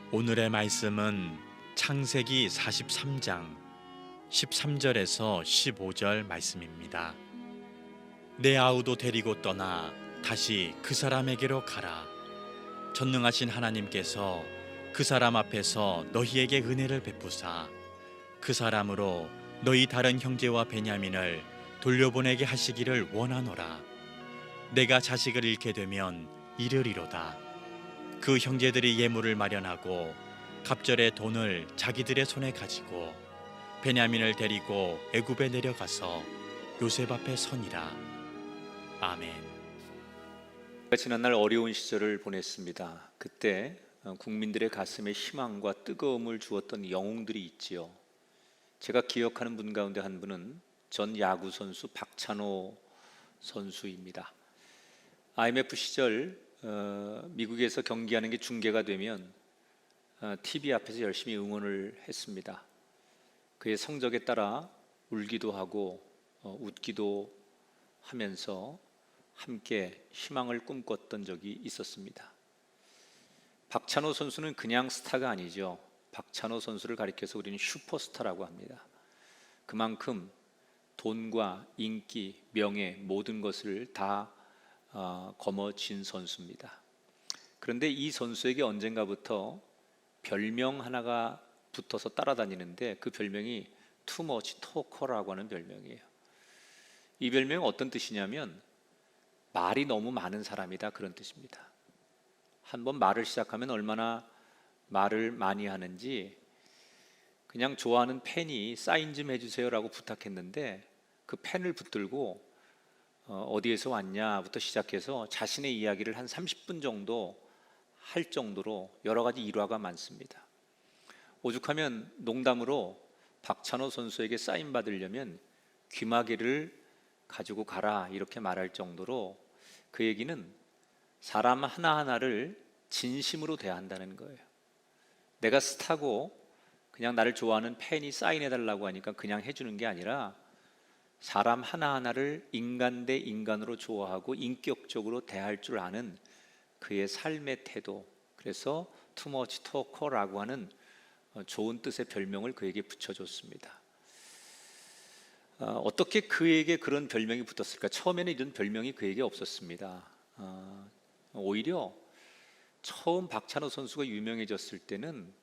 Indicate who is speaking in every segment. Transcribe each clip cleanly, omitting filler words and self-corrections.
Speaker 1: 오늘의 말씀은 창세기 43장 13절에서 15절 말씀입니다. 내 아우도 데리고 떠나 다시 그 사람에게로 가라. 전능하신 하나님께서 그 사람 앞에서 너희에게 은혜를 베푸사 그 사람으로 너희 다른 형제와 베냐민을 돌려보내게 하시기를 원하노라. 내가 자식을 잃게 되면 이르리로다. 그 형제들이 예물을 마련하고 갑절의 돈을 자기들의 손에 가지고 베냐민을 데리고 애굽에 내려가서 요셉 앞에 서니라. 아멘.
Speaker 2: 지난날 어려운 시절을 보냈습니다. 그때 국민들의 가슴에 희망과 뜨거움을 주었던 영웅들이 있지요. 제가 기억하는 분 가운데 한 분은 전 야구 선수 박찬호 선수입니다. IMF 시절 미국에서 경기하는 게 중계가 되면 TV 앞에서 열심히 응원을 했습니다. 그의 성적에 따라 울기도 하고 웃기도 하면서 함께 희망을 꿈꿨던 적이 있었습니다. 박찬호 선수는 그냥 스타가 아니죠. 박찬호 선수를 가리켜서 우리는 슈퍼스타라고 합니다. 그만큼 돈과 인기, 명예 모든 것을 다 거머쥔 선수입니다. 그런데 이 선수에게 언젠가부터 별명 하나가 붙어서 따라다니는데 그 별명이 투머치 토커라고 하는 별명이에요. 이 별명은 어떤 뜻이냐면 말이 너무 많은 사람이다, 그런 뜻입니다. 한번 말을 시작하면 얼마나 말을 많이 하는지, 그냥 좋아하는 팬이 사인 좀 해주세요라고 부탁했는데 그 펜을 붙들고 어디에서 왔냐부터 시작해서 자신의 이야기를 한 30분 정도 할 정도로 여러 가지 일화가 많습니다. 오죽하면 농담으로 박찬호 선수에게 사인 받으려면 귀마개를 가지고 가라 이렇게 말할 정도로 그 얘기는 사람 하나하나를 진심으로 대한다는 거예요. 내가 스타고 그냥 나를 좋아하는 팬이 사인해달라고 하니까 그냥 해주는 게 아니라 사람 하나하나를 인간 대 인간으로 좋아하고 인격적으로 대할 줄 아는 그의 삶의 태도, 그래서 투머치 토커라고 하는 좋은 뜻의 별명을 그에게 붙여줬습니다. 어떻게 그에게 그런 별명이 붙었을까? 처음에는 이런 별명이 그에게 없었습니다. 오히려 처음 박찬호 선수가 유명해졌을 때는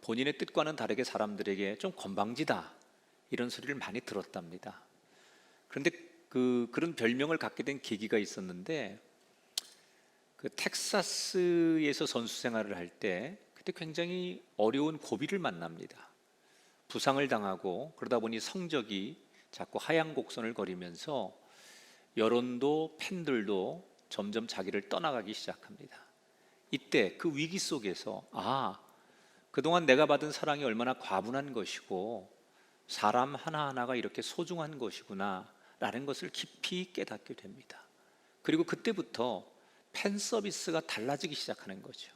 Speaker 2: 본인의 뜻과는 다르게 사람들에게 좀 건방지다 이런 소리를 많이 들었답니다. 그런데 그런 별명을 갖게 된 계기가 있었는데, 그 텍사스에서 선수 생활을 할 때 그때 굉장히 어려운 고비를 만납니다. 부상을 당하고 그러다 보니 성적이 자꾸 하향 곡선을 거리면서 여론도 팬들도 점점 자기를 떠나가기 시작합니다. 이때 그 위기 속에서 그동안 내가 받은 사랑이 얼마나 과분한 것이고 사람 하나하나가 이렇게 소중한 것이구나 라는 것을 깊이 깨닫게 됩니다. 그리고 그때부터 팬 서비스가 달라지기 시작하는 거죠.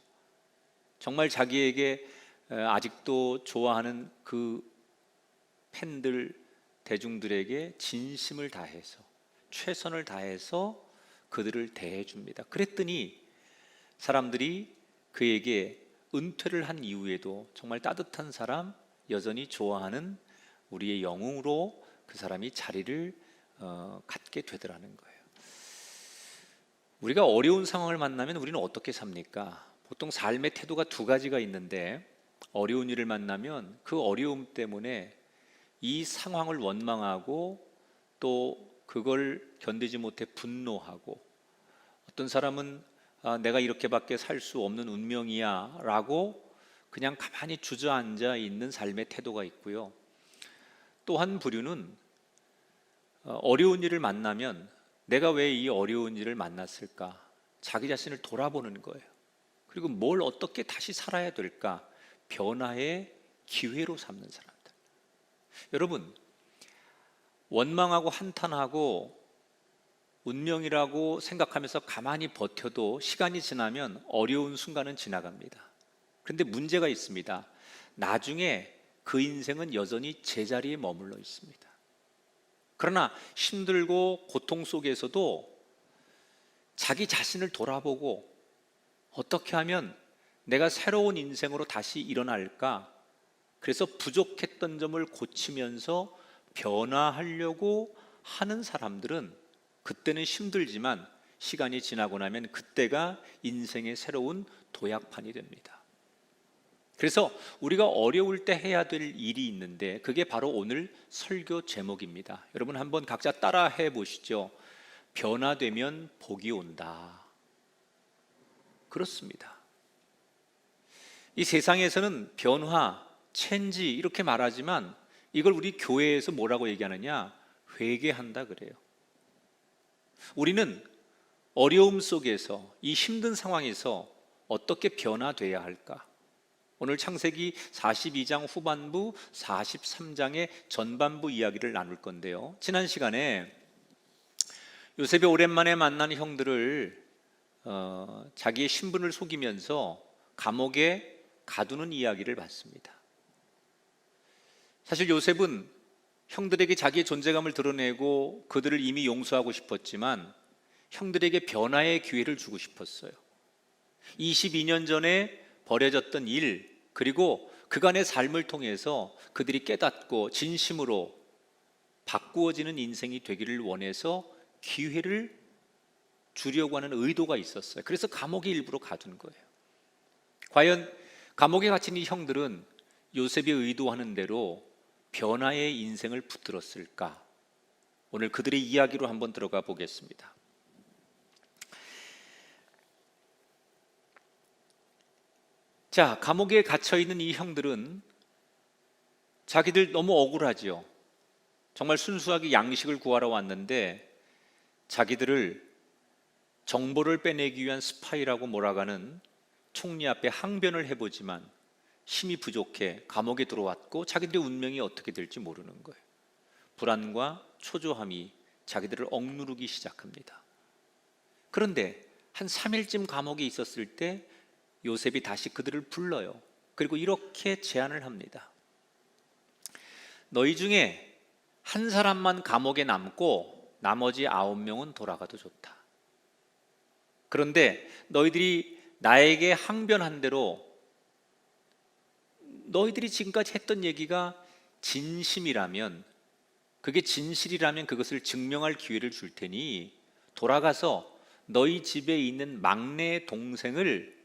Speaker 2: 정말 자기에게 아직도 좋아하는 그 팬들, 대중들에게 진심을 다해서 최선을 다해서 그들을 대해줍니다. 그랬더니 사람들이 그에게 은퇴를 한 이후에도 정말 따뜻한 사람, 여전히 좋아하는 우리의 영웅으로 그 사람이 자리를 갖게 되더라는 거예요. 우리가 어려운 상황을 만나면 우리는 어떻게 삽니까? 보통 삶의 태도가 두 가지가 있는데, 어려운 일을 만나면 그 어려움 때문에 이 상황을 원망하고 또 그걸 견디지 못해 분노하고, 어떤 사람은 내가 이렇게밖에 살 수 없는 운명이야 라고 그냥 가만히 주저앉아 있는 삶의 태도가 있고요. 또 한 부류는 어려운 일을 만나면 내가 왜 이 어려운 일을 만났을까? 자기 자신을 돌아보는 거예요. 그리고 뭘 어떻게 다시 살아야 될까? 변화의 기회로 삼는 사람들. 여러분, 원망하고 한탄하고 운명이라고 생각하면서 가만히 버텨도 시간이 지나면 어려운 순간은 지나갑니다. 그런데 문제가 있습니다. 나중에 그 인생은 여전히 제자리에 머물러 있습니다. 그러나 힘들고 고통 속에서도 자기 자신을 돌아보고 어떻게 하면 내가 새로운 인생으로 다시 일어날까? 그래서 부족했던 점을 고치면서 변화하려고 하는 사람들은 그때는 힘들지만 시간이 지나고 나면 그때가 인생의 새로운 도약판이 됩니다. 그래서 우리가 어려울 때 해야 될 일이 있는데 그게 바로 오늘 설교 제목입니다. 여러분 한번 각자 따라 해보시죠. 변화되면 복이 온다. 그렇습니다. 이 세상에서는 변화, 체인지 이렇게 말하지만 이걸 우리 교회에서 뭐라고 얘기하느냐? 회개한다 그래요. 우리는 어려움 속에서 이 힘든 상황에서 어떻게 변화돼야 할까? 오늘 창세기 42장 후반부 43장의 전반부 이야기를 나눌 건데요. 지난 시간에 요셉이 오랜만에 만난 형들을 자기의 신분을 속이면서 감옥에 가두는 이야기를 봤습니다. 사실 요셉은 형들에게 자기의 존재감을 드러내고 그들을 이미 용서하고 싶었지만 형들에게 변화의 기회를 주고 싶었어요. 22년 전에 벌어졌던 일, 그리고 그간의 삶을 통해서 그들이 깨닫고 진심으로 바꾸어지는 인생이 되기를 원해서 기회를 주려고 하는 의도가 있었어요. 그래서 감옥에 일부러 가둔 거예요. 과연 감옥에 갇힌 이 형들은 요셉이 의도하는 대로 변화의 인생을 붙들었을까? 오늘 그들의 이야기로 한번 들어가 보겠습니다. 자, 감옥에 갇혀 있는 이 형들은 자기들 너무 억울하지요. 정말 순수하게 양식을 구하러 왔는데 자기들을 정보를 빼내기 위한 스파이라고 몰아가는 총리 앞에 항변을 해보지만 힘이 부족해 감옥에 들어왔고 자기들의 운명이 어떻게 될지 모르는 거예요. 불안과 초조함이 자기들을 억누르기 시작합니다. 그런데 한 3일쯤 감옥에 있었을 때 요셉이 다시 그들을 불러요. 그리고 이렇게 제안을 합니다. 너희 중에 한 사람만 감옥에 남고 나머지 9명은 돌아가도 좋다. 그런데 너희들이 나에게 항변한 대로 너희들이 지금까지 했던 얘기가 진심이라면, 그게 진실이라면 그것을 증명할 기회를 줄 테니 돌아가서 너희 집에 있는 막내 동생을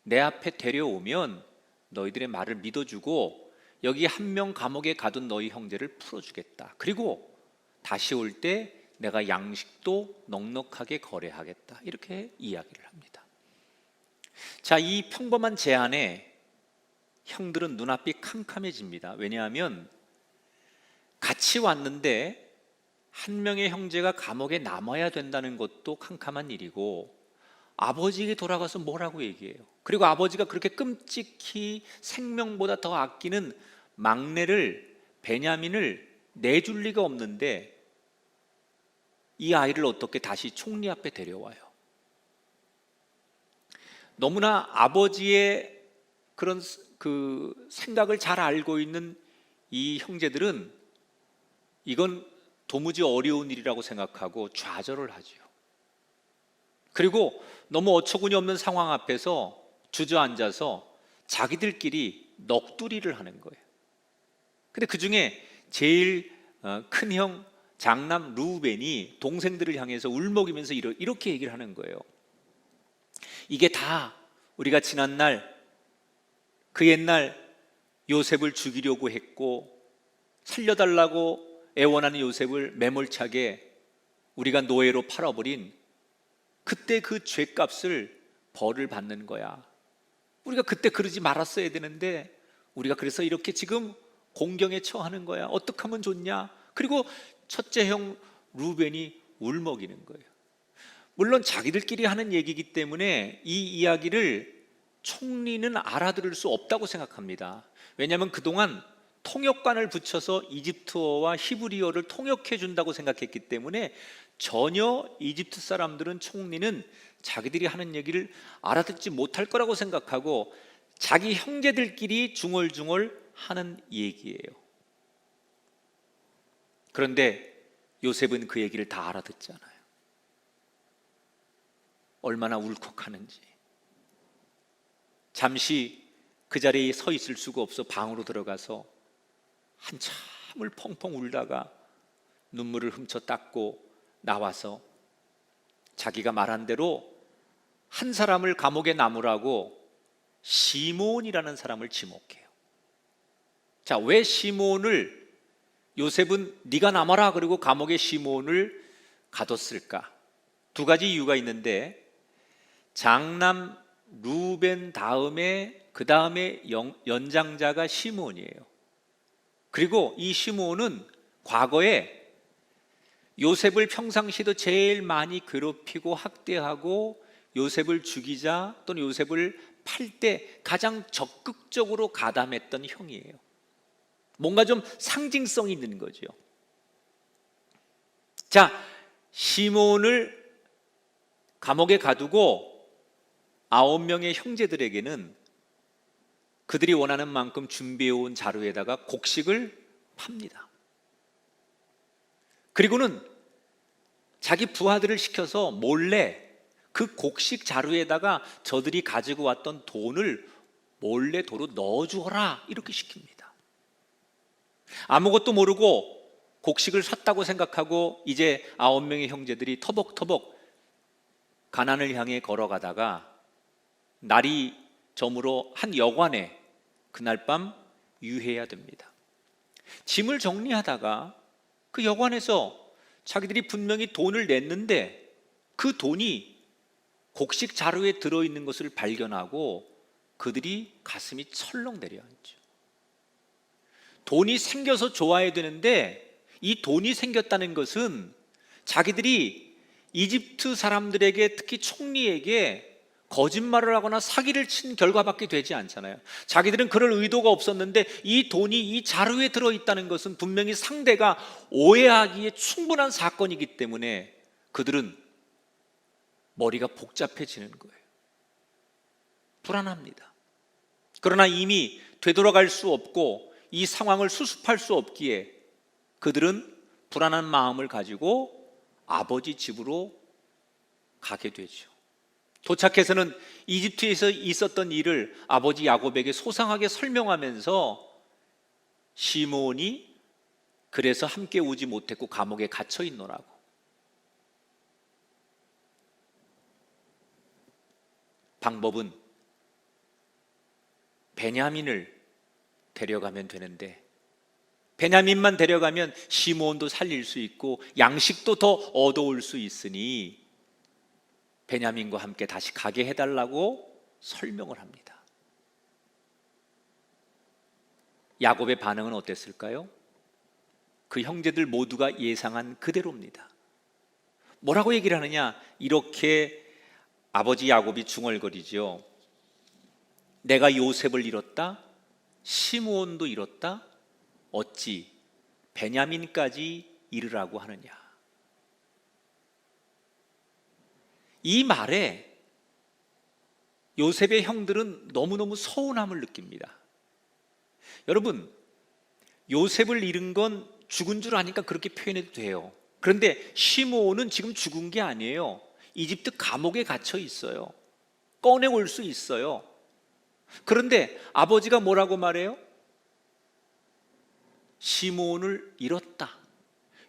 Speaker 2: 내 앞에 데려오면 너희들의 말을 믿어주고 여기 한 명 감옥에 가둔 너희 형제를 풀어주겠다. 그리고 다시 올 때 내가 양식도 넉넉하게 거래하겠다. 이렇게 이야기를 합니다. 자, 이 평범한 제안에 형들은 눈앞이 캄캄해집니다. 왜냐하면 같이 왔는데 한 명의 형제가 감옥에 남아야 된다는 것도 캄캄한 일이고 아버지에게 돌아가서 뭐라고 얘기해요? 그리고 아버지가 그렇게 끔찍히 생명보다 더 아끼는 막내를, 베냐민을 내줄 리가 없는데 이 아이를 어떻게 다시 총리 앞에 데려와요? 너무나 아버지의 그런 그 생각을 잘 알고 있는 이 형제들은 이건 도무지 어려운 일이라고 생각하고 좌절을 하지요. 그리고 너무 어처구니 없는 상황 앞에서 주저앉아서 자기들끼리 넋두리를 하는 거예요. 근데 그 중에 제일 큰 형 장남 루벤이 동생들을 향해서 울먹이면서 이렇게 얘기를 하는 거예요. 이게 다 우리가 지난날 그 옛날 요셉을 죽이려고 했고 살려달라고 애원하는 요셉을 매몰차게 우리가 노예로 팔아버린 그때 그 죄값을 벌을 받는 거야. 우리가 그때 그러지 말았어야 되는데 우리가 그래서 이렇게 지금 공경에 처하는 거야. 어떻게 하면 좋냐? 그리고 첫째 형 루벤이 울먹이는 거예요. 물론 자기들끼리 하는 얘기이기 때문에 이 이야기를 총리는 알아들을 수 없다고 생각합니다. 왜냐하면 그동안 통역관을 붙여서 이집트어와 히브리어를 통역해 준다고 생각했기 때문에 전혀 이집트 사람들은 총리는 자기들이 하는 얘기를 알아듣지 못할 거라고 생각하고 자기 형제들끼리 중얼중얼 하는 얘기예요. 그런데 요셉은 그 얘기를 다 알아듣잖아요. 얼마나 울컥하는지. 잠시 그 자리에 서 있을 수가 없어 방으로 들어가서 한참을 펑펑 울다가 눈물을 훔쳐 닦고 나와서 자기가 말한 대로 한 사람을 감옥에 남으라고 시몬이라는 사람을 지목해요. 자, 왜 시몬을 요셉은 네가 남아라 그리고 감옥에 시몬을 가뒀을까? 두 가지 이유가 있는데, 장남 루벤 다음에 그 다음에 연장자가 시몬이에요. 그리고 이 시몬은 과거에 요셉을 평상시도 제일 많이 괴롭히고 학대하고 요셉을 죽이자 또는 요셉을 팔 때 가장 적극적으로 가담했던 형이에요. 뭔가 좀 상징성이 있는 거죠. 자, 시몬을 감옥에 가두고 9명의 형제들에게는 그들이 원하는 만큼 준비해온 자루에다가 곡식을 팝니다. 그리고는 자기 부하들을 시켜서 몰래 그 곡식 자루에다가 저들이 가지고 왔던 돈을 몰래 도로 넣어주어라 이렇게 시킵니다. 아무것도 모르고 곡식을 샀다고 생각하고 이제 9명의 형제들이 터벅터벅 가나안을 향해 걸어가다가 날이 저물어 한 여관에 그날 밤 유해야 됩니다. 짐을 정리하다가 그 여관에서 자기들이 분명히 돈을 냈는데 그 돈이 곡식 자루에 들어있는 것을 발견하고 그들이 가슴이 철렁 내려앉죠. 돈이 생겨서 좋아야 되는데 이 돈이 생겼다는 것은 자기들이 이집트 사람들에게, 특히 총리에게 거짓말을 하거나 사기를 친 결과밖에 되지 않잖아요. 자기들은 그럴 의도가 없었는데 이 돈이 이 자루에 들어있다는 것은 분명히 상대가 오해하기에 충분한 사건이기 때문에 그들은 머리가 복잡해지는 거예요. 불안합니다. 그러나 이미 되돌아갈 수 없고 이 상황을 수습할 수 없기에 그들은 불안한 마음을 가지고 아버지 집으로 가게 되죠. 도착해서는 이집트에서 있었던 일을 아버지 야곱에게 소상하게 설명하면서 시몬이 그래서 함께 오지 못했고 감옥에 갇혀 있노라고. 방법은 베냐민을 데려가면 되는데 베냐민만 데려가면 시몬도 살릴 수 있고 양식도 더 얻어올 수 있으니 베냐민과 함께 다시 가게 해달라고 설명을 합니다. 야곱의 반응은 어땠을까요? 그 형제들 모두가 예상한 그대로입니다. 뭐라고 얘기를 하느냐? 이렇게 아버지 야곱이 중얼거리죠. 내가 요셉을 잃었다, 시므온도 잃었다, 어찌 베냐민까지 잃으라고 하느냐. 이 말에 요셉의 형들은 너무너무 서운함을 느낍니다. 여러분, 요셉을 잃은 건 죽은 줄 아니까 그렇게 표현해도 돼요. 그런데 시므온은 지금 죽은 게 아니에요. 이집트 감옥에 갇혀 있어요. 꺼내올 수 있어요. 그런데 아버지가 뭐라고 말해요? 시므온을 잃었다.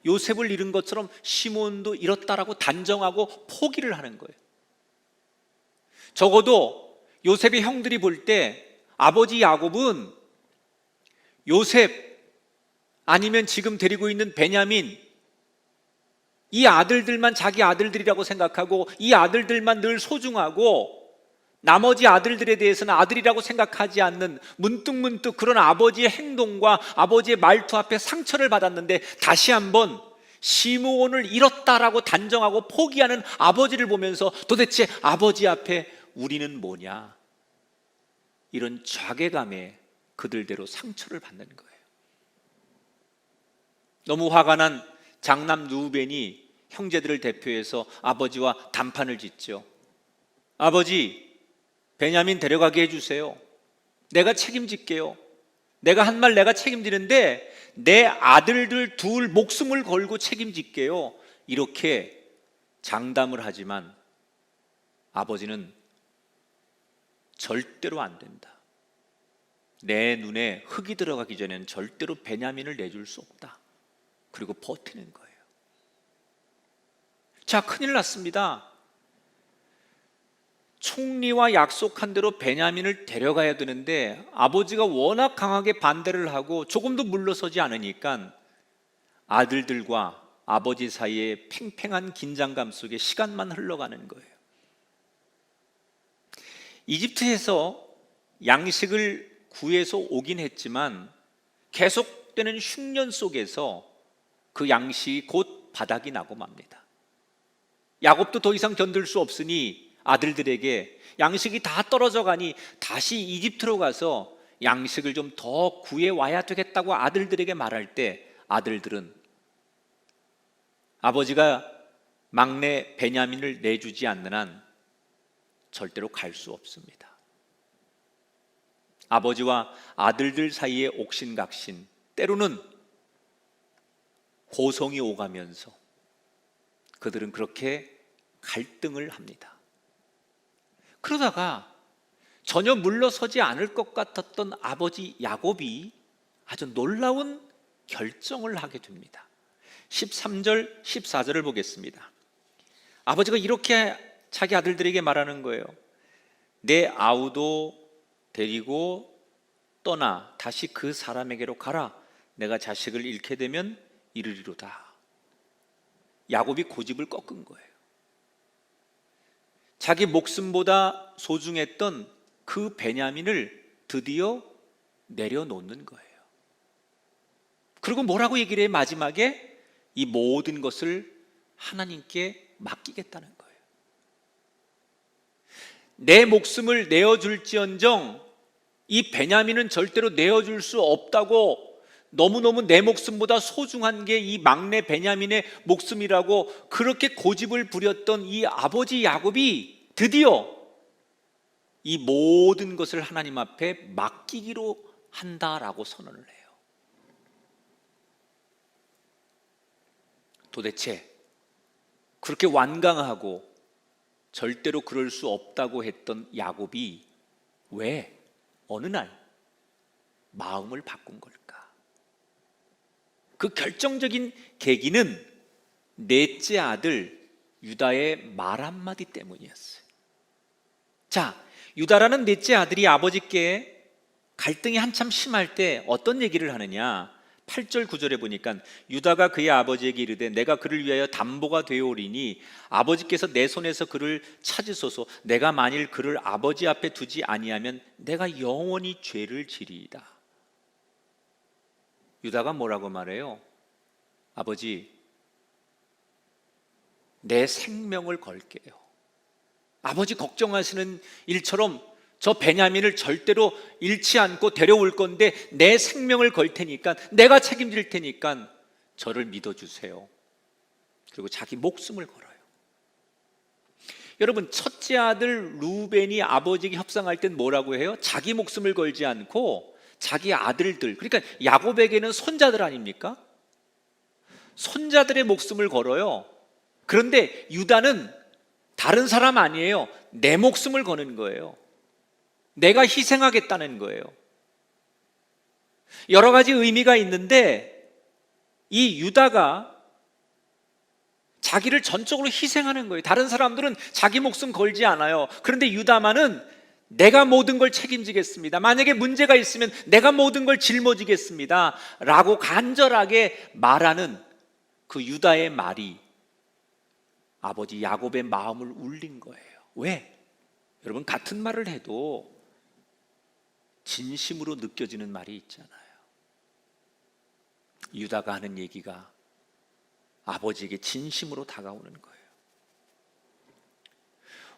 Speaker 2: 요셉을 잃은 것처럼 시몬도 잃었다라고 단정하고 포기를 하는 거예요. 적어도 요셉의 형들이 볼 때 아버지 야곱은 요셉 아니면 지금 데리고 있는 베냐민, 이 아들들만 자기 아들들이라고 생각하고 이 아들들만 늘 소중하고 나머지 아들들에 대해서는 아들이라고 생각하지 않는 문득문득 그런 아버지의 행동과 아버지의 말투 앞에 상처를 받았는데 다시 한번 시므온을 잃었다라고 단정하고 포기하는 아버지를 보면서 도대체 아버지 앞에 우리는 뭐냐, 이런 좌괴감에 그들대로 상처를 받는 거예요. 너무 화가 난 장남 루벤이 형제들을 대표해서 아버지와 단판을 짓죠. 아버지, 베냐민 데려가게 해주세요. 내가 책임질게요. 내가 한 말 내가 책임지는데 내 아들들 둘 목숨을 걸고 책임질게요. 이렇게 장담을 하지만 아버지는 절대로 안 된다. 내 눈에 흙이 들어가기 전에는 절대로 베냐민을 내줄 수 없다. 그리고 버티는 거예요. 자, 큰일 났습니다. 총리와 약속한 대로 베냐민을 데려가야 되는데 아버지가 워낙 강하게 반대를 하고 조금도 물러서지 않으니까 아들들과 아버지 사이에 팽팽한 긴장감 속에 시간만 흘러가는 거예요. 이집트에서 양식을 구해서 오긴 했지만 계속되는 흉년 속에서 그 양식이 곧 바닥이 나고 맙니다. 야곱도 더 이상 견딜 수 없으니 아들들에게 양식이 다 떨어져 가니 다시 이집트로 가서 양식을 좀 더 구해 와야 되겠다고 아들들에게 말할 때 아들들은 아버지가 막내 베냐민을 내주지 않는 한 절대로 갈 수 없습니다. 아버지와 아들들 사이에 옥신각신, 때로는 고성이 오가면서 그들은 그렇게 갈등을 합니다. 그러다가 전혀 물러서지 않을 것 같았던 아버지 야곱이 아주 놀라운 결정을 하게 됩니다. 13절, 14절을 보겠습니다. 아버지가 이렇게 자기 아들들에게 말하는 거예요. 내 아우도 데리고 떠나 다시 그 사람에게로 가라. 내가 자식을 잃게 되면 이르리로다. 야곱이 고집을 꺾은 거예요. 자기 목숨보다 소중했던 그 베냐민을 드디어 내려놓는 거예요. 그리고 뭐라고 얘기를 해? 마지막에 이 모든 것을 하나님께 맡기겠다는 거예요. 내 목숨을 내어줄지언정 이 베냐민은 절대로 내어줄 수 없다고, 너무너무 내 목숨보다 소중한 게 이 막내 베냐민의 목숨이라고 그렇게 고집을 부렸던 이 아버지 야곱이 드디어 이 모든 것을 하나님 앞에 맡기기로 한다라고 선언을 해요. 도대체 그렇게 완강하고 절대로 그럴 수 없다고 했던 야곱이 왜 어느 날 마음을 바꾼 걸까? 그 결정적인 계기는 넷째 아들 유다의 말 한마디 때문이었어요. 자, 유다라는 넷째 아들이 아버지께 갈등이 한참 심할 때 어떤 얘기를 하느냐? 8절 9절에 보니까 유다가 그의 아버지에게 이르되 내가 그를 위하여 담보가 되어오리니 아버지께서 내 손에서 그를 찾으소서. 내가 만일 그를 아버지 앞에 두지 아니하면 내가 영원히 죄를 지리이다. 유다가 뭐라고 말해요? 아버지, 내 생명을 걸게요. 아버지 걱정하시는 일처럼 저 베냐민을 절대로 잃지 않고 데려올 건데 내 생명을 걸 테니까, 내가 책임질 테니까 저를 믿어주세요. 그리고 자기 목숨을 걸어요. 여러분, 첫째 아들 루벤이 아버지에게 협상할 땐 뭐라고 해요? 자기 목숨을 걸지 않고 자기 아들들, 그러니까 야곱에게는 손자들 아닙니까? 손자들의 목숨을 걸어요. 그런데 유다는 다른 사람 아니에요. 내 목숨을 거는 거예요. 내가 희생하겠다는 거예요. 여러 가지 의미가 있는데 이 유다가 자기를 전적으로 희생하는 거예요. 다른 사람들은 자기 목숨 걸지 않아요. 그런데 유다만은 내가 모든 걸 책임지겠습니다. 만약에 문제가 있으면 내가 모든 걸 짊어지겠습니다. 라고 간절하게 말하는 그 유다의 말이 아버지 야곱의 마음을 울린 거예요. 왜? 여러분, 같은 말을 해도 진심으로 느껴지는 말이 있잖아요. 유다가 하는 얘기가 아버지에게 진심으로 다가오는 거예요.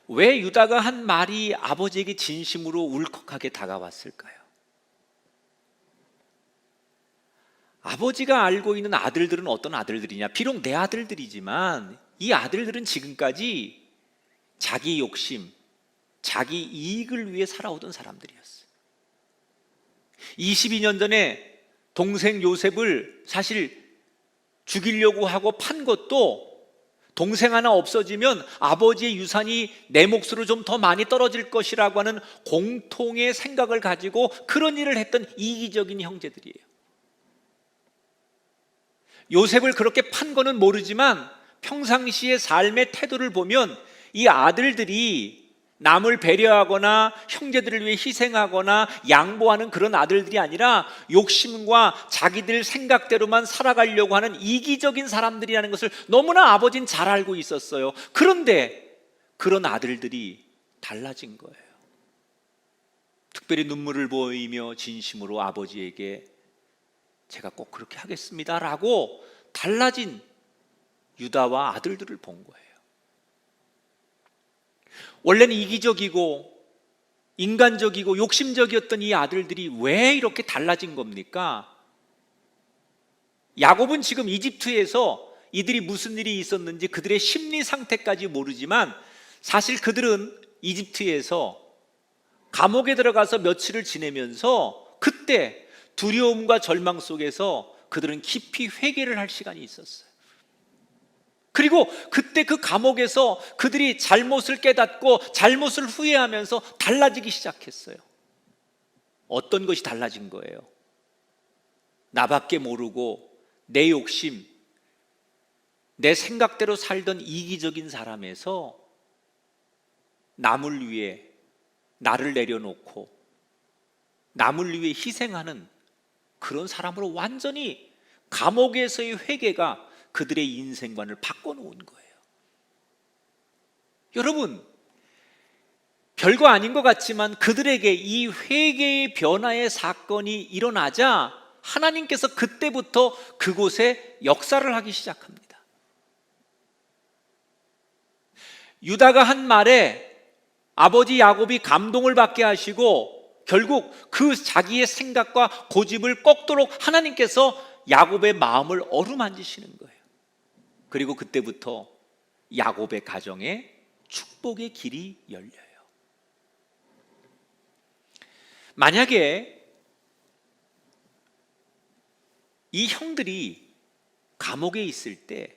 Speaker 2: 왜 유다가 한 말이 아버지에게 진심으로 울컥하게 다가왔을까요? 아버지가 알고 있는 아들들은 어떤 아들들이냐? 비록 내 아들들이지만 이 아들들은 지금까지 자기 욕심, 자기 이익을 위해 살아오던 사람들이었어요. 22년 전에 동생 요셉을 사실 죽이려고 하고 판 것도 동생 하나 없어지면 아버지의 유산이 내 몫으로 좀 더 많이 떨어질 것이라고 하는 공통의 생각을 가지고 그런 일을 했던 이기적인 형제들이에요. 요셉을 그렇게 판 거는 모르지만 평상시의 삶의 태도를 보면 이 아들들이 남을 배려하거나 형제들을 위해 희생하거나 양보하는 그런 아들들이 아니라 욕심과 자기들 생각대로만 살아가려고 하는 이기적인 사람들이라는 것을 너무나 아버지는 잘 알고 있었어요. 그런데 그런 아들들이 달라진 거예요. 특별히 눈물을 보이며 진심으로 아버지에게 제가 꼭 그렇게 하겠습니다 라고 달라진 유다와 아들들을 본 거예요. 원래는 이기적이고 인간적이고 욕심적이었던 이 아들들이 왜 이렇게 달라진 겁니까? 야곱은 지금 이집트에서 이들이 무슨 일이 있었는지 그들의 심리 상태까지 모르지만 사실 그들은 이집트에서 감옥에 들어가서 며칠을 지내면서 그때 두려움과 절망 속에서 그들은 깊이 회개를 할 시간이 있었어요. 그리고 그때 그 감옥에서 그들이 잘못을 깨닫고 잘못을 후회하면서 달라지기 시작했어요. 어떤 것이 달라진 거예요? 나밖에 모르고 내 욕심, 내 생각대로 살던 이기적인 사람에서 남을 위해 나를 내려놓고 남을 위해 희생하는 그런 사람으로 완전히 감옥에서의 회개가 그들의 인생관을 바꿔놓은 거예요. 여러분, 별거 아닌 것 같지만 그들에게 이 회개의 변화의 사건이 일어나자 하나님께서 그때부터 그곳에 역사를 하기 시작합니다. 유다가 한 말에 아버지 야곱이 감동을 받게 하시고 결국 그 자기의 생각과 고집을 꺾도록 하나님께서 야곱의 마음을 어루만지시는 거예요. 그리고 그때부터 야곱의 가정에 축복의 길이 열려요. 만약에 이 형들이 감옥에 있을 때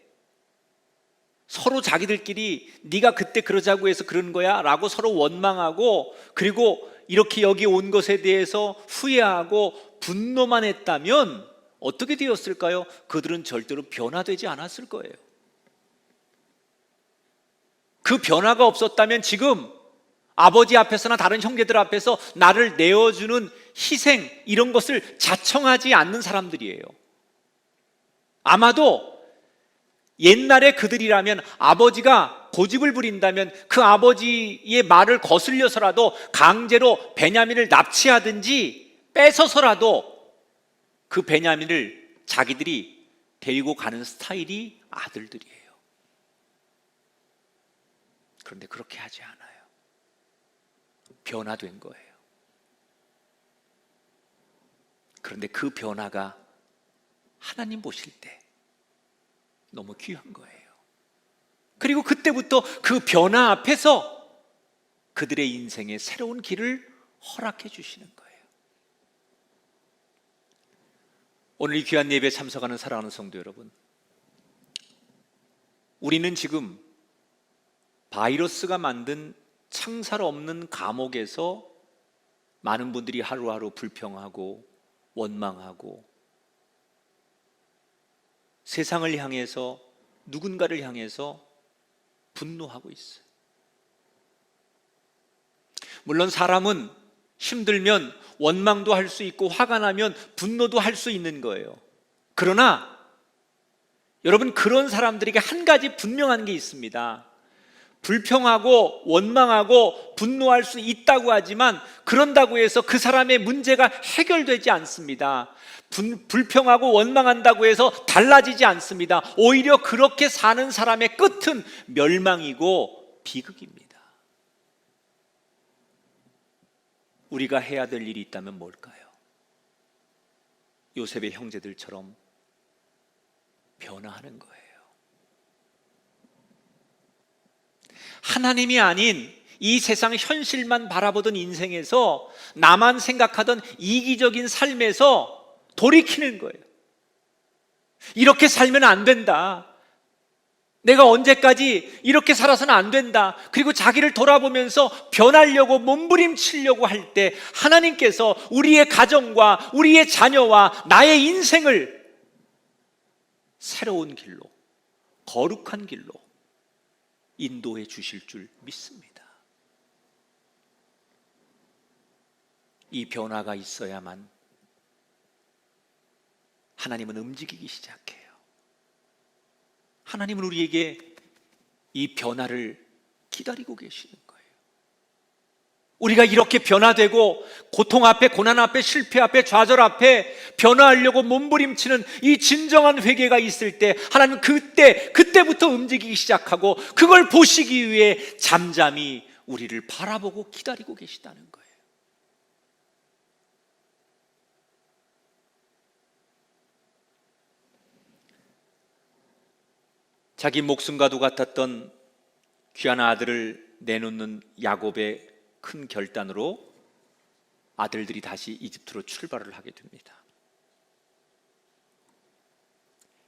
Speaker 2: 서로 자기들끼리 네가 그때 그러자고 해서 그런 거야 라고 서로 원망하고 그리고 이렇게 여기 온 것에 대해서 후회하고 분노만 했다면 어떻게 되었을까요? 그들은 절대로 변화되지 않았을 거예요. 그 변화가 없었다면 지금 아버지 앞에서나 다른 형제들 앞에서 나를 내어주는 희생 이런 것을 자청하지 않는 사람들이에요. 아마도 옛날에 그들이라면 아버지가 고집을 부린다면 그 아버지의 말을 거슬려서라도 강제로 베냐민을 납치하든지 뺏어서라도 그 베냐민을 자기들이 데리고 가는 스타일이 아들들이에요. 그런데 그렇게 하지 않아요. 변화된 거예요. 그런데 그 변화가 하나님 보실 때 너무 귀한 거예요. 그리고 그때부터 그 변화 앞에서 그들의 인생에 새로운 길을 허락해 주시는 거예요. 오늘 이 귀한 예배에 참석하는 사랑하는 성도 여러분, 우리는 지금 바이러스가 만든 창살 없는 감옥에서 많은 분들이 하루하루 불평하고 원망하고 세상을 향해서 누군가를 향해서 분노하고 있어요. 물론 사람은 힘들면 원망도 할 수 있고 화가 나면 분노도 할 수 있는 거예요. 그러나 여러분, 그런 사람들에게 한 가지 분명한 게 있습니다. 불평하고 원망하고 분노할 수 있다고 하지만 그런다고 해서 그 사람의 문제가 해결되지 않습니다. 불평하고 원망한다고 해서 달라지지 않습니다. 오히려 그렇게 사는 사람의 끝은 멸망이고 비극입니다. 우리가 해야 될 일이 있다면 뭘까요? 요셉의 형제들처럼 변화하는 거예요. 하나님이 아닌 이 세상 현실만 바라보던 인생에서 나만 생각하던 이기적인 삶에서 돌이키는 거예요. 이렇게 살면 안 된다. 내가 언제까지 이렇게 살아서는 안 된다. 그리고 자기를 돌아보면서 변하려고 몸부림치려고 할 때 하나님께서 우리의 가정과 우리의 자녀와 나의 인생을 새로운 길로, 거룩한 길로 인도해 주실 줄 믿습니다. 이 변화가 있어야만 하나님은 움직이기 시작해요. 하나님은 우리에게 이 변화를 기다리고 계시는 거예요. 우리가 이렇게 변화되고 고통 앞에, 고난 앞에, 실패 앞에, 좌절 앞에 변화하려고 몸부림치는 이 진정한 회개가 있을 때 하나님은 그때부터 움직이기 시작하고 그걸 보시기 위해 잠잠히 우리를 바라보고 기다리고 계시다는 거예요. 자기 목숨과도 같았던 귀한 아들을 내놓는 야곱의 큰 결단으로 아들들이 다시 이집트로 출발을 하게 됩니다.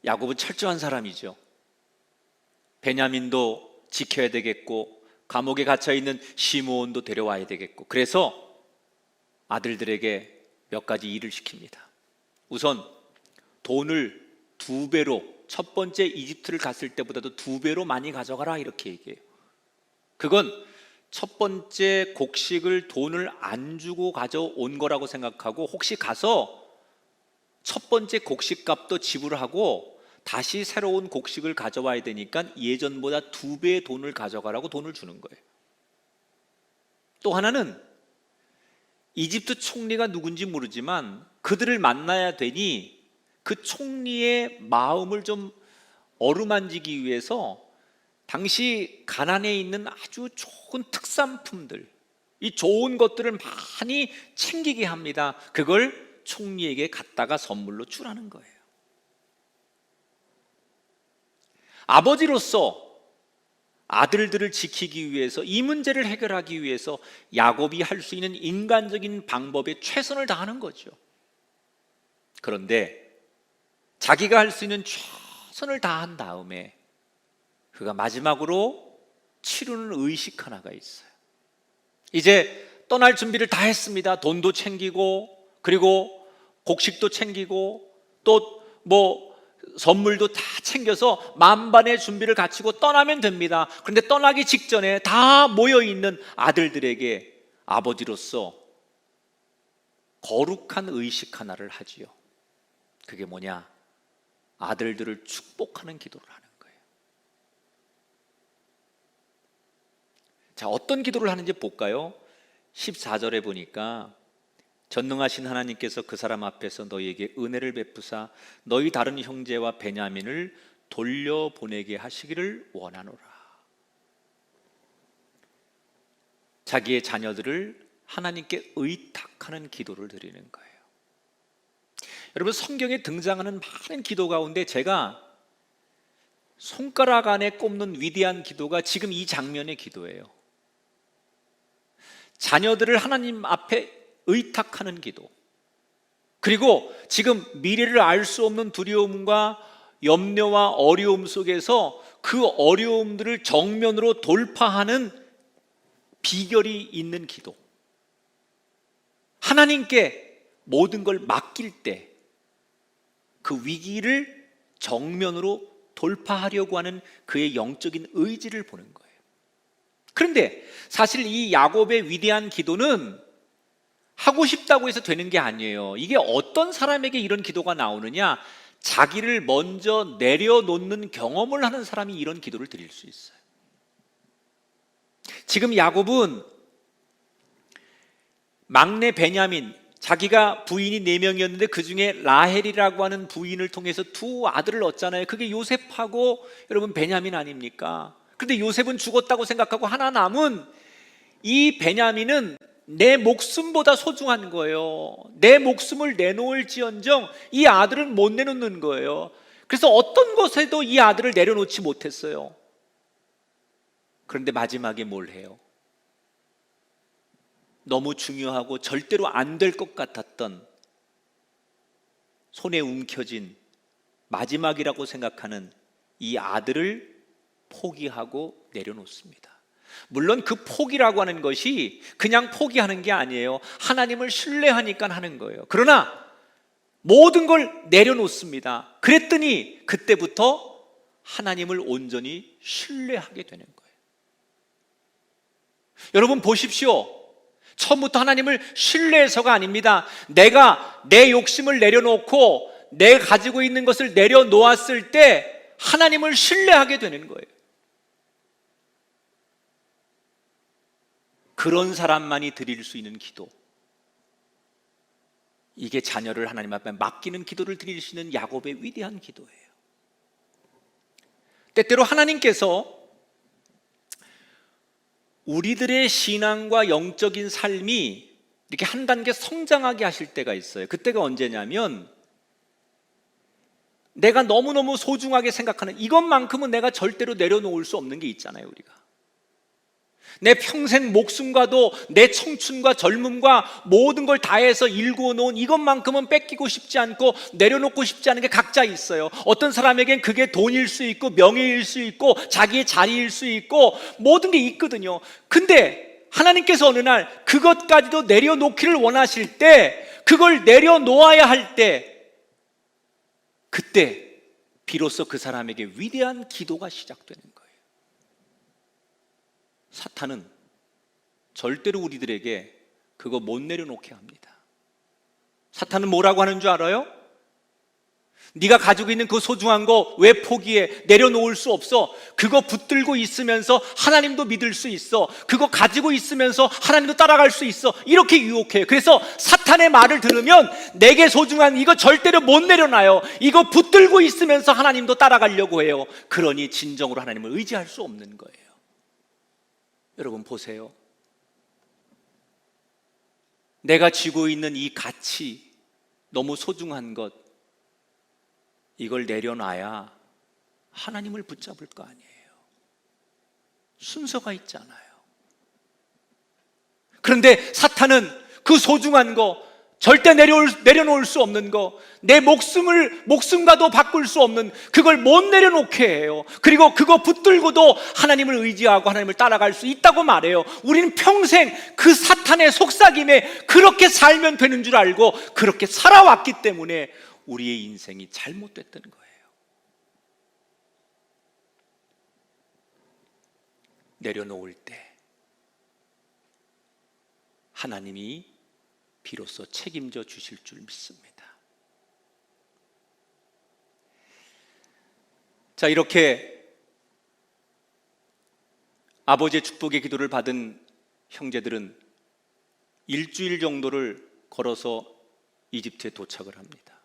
Speaker 2: 야곱은 철저한 사람이죠. 베냐민도 지켜야 되겠고 감옥에 갇혀있는 시므온도 데려와야 되겠고, 그래서 아들들에게 몇 가지 일을 시킵니다. 우선 돈을 2배로, 첫 번째 이집트를 갔을 때보다도 2배로 많이 가져가라 이렇게 얘기해요. 그건 첫 번째 곡식을 돈을 안 주고 가져온 거라고 생각하고 혹시 가서 첫 번째 곡식값도 지불하고 다시 새로운 곡식을 가져와야 되니까 예전보다 2배의 돈을 가져가라고 돈을 주는 거예요. 또 하나는 이집트 총리가 누군지 모르지만 그들을 만나야 되니 그 총리의 마음을 좀 어루만지기 위해서 당시 가나안에 있는 아주 좋은 특산품들, 이 좋은 것들을 많이 챙기게 합니다. 그걸 총리에게 갖다가 선물로 주라는 거예요. 아버지로서 아들들을 지키기 위해서, 이 문제를 해결하기 위해서 야곱이 할 수 있는 인간적인 방법에 최선을 다하는 거죠. 그런데 자기가 할 수 있는 최선을 다한 다음에 그가 마지막으로 치르는 의식 하나가 있어요. 이제 떠날 준비를 다 했습니다. 돈도 챙기고 그리고 곡식도 챙기고 또 선물도 다 챙겨서 만반의 준비를 갖추고 떠나면 됩니다. 그런데 떠나기 직전에 다 모여있는 아들들에게 아버지로서 거룩한 의식 하나를 하지요. 그게 뭐냐? 아들들을 축복하는 기도를 하는 거예요. 자, 어떤 기도를 하는지 볼까요? 14절에 보니까 전능하신 하나님께서 그 사람 앞에서 너희에게 은혜를 베푸사 너희 다른 형제와 베냐민을 돌려보내게 하시기를 원하노라. 자기의 자녀들을 하나님께 의탁하는 기도를 드리는 거예요. 여러분, 성경에 등장하는 많은 기도 가운데 제가 손가락 안에 꼽는 위대한 기도가 지금 이 장면의 기도예요. 자녀들을 하나님 앞에 의탁하는 기도, 그리고 지금 미래를 알 수 없는 두려움과 염려와 어려움 속에서 그 어려움들을 정면으로 돌파하는 비결이 있는 기도, 하나님께 모든 걸 맡길 때 그 위기를 정면으로 돌파하려고 하는 그의 영적인 의지를 보는 거예요. 그런데 사실 이 야곱의 위대한 기도는 하고 싶다고 해서 되는 게 아니에요. 이게 어떤 사람에게 이런 기도가 나오느냐? 자기를 먼저 내려놓는 경험을 하는 사람이 이런 기도를 드릴 수 있어요. 지금 야곱은 막내 베냐민, 자기가 부인이 4명이었는데 그 중에 라헬이라고 하는 부인을 통해서 2 아들을 얻잖아요. 그게 요셉하고 여러분 베냐민 아닙니까? 그런데 요셉은 죽었다고 생각하고 하나 남은 이 베냐민은 내 목숨보다 소중한 거예요. 내 목숨을 내놓을지언정 이 아들은 못 내놓는 거예요. 그래서 어떤 것에도 이 아들을 내려놓지 못했어요. 그런데 마지막에 뭘 해요? 너무 중요하고 절대로 안 될 것 같았던, 손에 움켜진 마지막이라고 생각하는 이 아들을 포기하고 내려놓습니다. 물론 그 포기라고 하는 것이 그냥 포기하는 게 아니에요. 하나님을 신뢰하니까 하는 거예요. 그러나 모든 걸 내려놓습니다. 그랬더니 그때부터 하나님을 온전히 신뢰하게 되는 거예요. 여러분 보십시오. 처음부터 하나님을 신뢰해서가 아닙니다. 내가 내 욕심을 내려놓고 내가 가지고 있는 것을 내려놓았을 때 하나님을 신뢰하게 되는 거예요. 그런 사람만이 드릴 수 있는 기도, 이게 자녀를 하나님 앞에 맡기는 기도를 드릴 수 있는 야곱의 위대한 기도예요. 때때로 하나님께서 우리들의 신앙과 영적인 삶이 이렇게 한 단계 성장하게 하실 때가 있어요. 그때가 언제냐면 내가 너무너무 소중하게 생각하는 이것만큼은 내가 절대로 내려놓을 수 없는 게 있잖아요. 우리가 내 평생 목숨과도 내 청춘과 젊음과 모든 걸 다해서 일구어 놓은 이것만큼은 뺏기고 싶지 않고 내려놓고 싶지 않은 게 각자 있어요. 어떤 사람에겐 그게 돈일 수 있고 명예일 수 있고 자기의 자리일 수 있고 모든 게 있거든요. 근데 하나님께서 어느 날 그것까지도 내려놓기를 원하실 때, 그걸 내려놓아야 할 때, 그때 비로소 그 사람에게 위대한 기도가 시작되는 거예요. 사탄은 절대로 우리들에게 그거 못 내려놓게 합니다. 사탄은 뭐라고 하는 줄 알아요? 네가 가지고 있는 그 소중한 거 왜 포기해? 내려놓을 수 없어. 그거 붙들고 있으면서 하나님도 믿을 수 있어. 그거 가지고 있으면서 하나님도 따라갈 수 있어. 이렇게 유혹해요. 그래서 사탄의 말을 들으면 내게 소중한 이거 절대로 못 내려놔요. 이거 붙들고 있으면서 하나님도 따라가려고 해요. 그러니 진정으로 하나님을 의지할 수 없는 거예요. 여러분 보세요. 내가 쥐고 있는 이 가치, 너무 소중한 것, 이걸 내려놔야 하나님을 붙잡을 거 아니에요. 순서가 있잖아요. 그런데 사탄은 그 소중한 거, 절대 내려놓을 수 없는 거, 내 목숨과도 바꿀 수 없는 그걸 못 내려놓게 해요. 그리고 그거 붙들고도 하나님을 의지하고 하나님을 따라갈 수 있다고 말해요. 우리는 평생 그 사탄의 속삭임에 그렇게 살면 되는 줄 알고 그렇게 살아왔기 때문에 우리의 인생이 잘못됐던 거예요. 내려놓을 때 하나님이 비로소 책임져 주실 줄 믿습니다. 자, 이렇게 아버지의 축복의 기도를 받은 형제들은 일주일 정도를 걸어서 이집트에 도착을 합니다.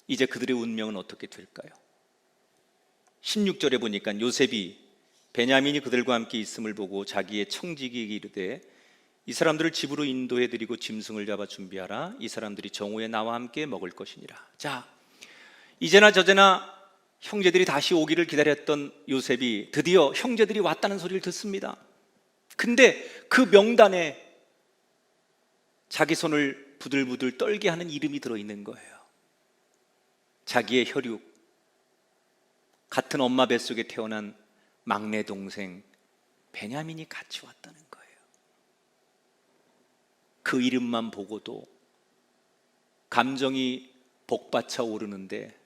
Speaker 2: 이제 그들의 운명은 어떻게 될까요? 16절에 보니까 요셉이 베냐민이 그들과 함께 있음을 보고 자기의 청지기에게 이르되 이 사람들을 집으로 인도해드리고 짐승을 잡아 준비하라. 이 사람들이 정오에 나와 함께 먹을 것이니라. 자, 이제나 저제나 형제들이 다시 오기를 기다렸던 요셉이 드디어 형제들이 왔다는 소리를 듣습니다. 근데 그 명단에 자기 손을 부들부들 떨게 하는 이름이 들어있는 거예요. 자기의 혈육, 같은 엄마 뱃속에 태어난 막내 동생 베냐민이 같이 왔다는 거예요. 그 이름만 보고도 감정이 복받쳐 오르는데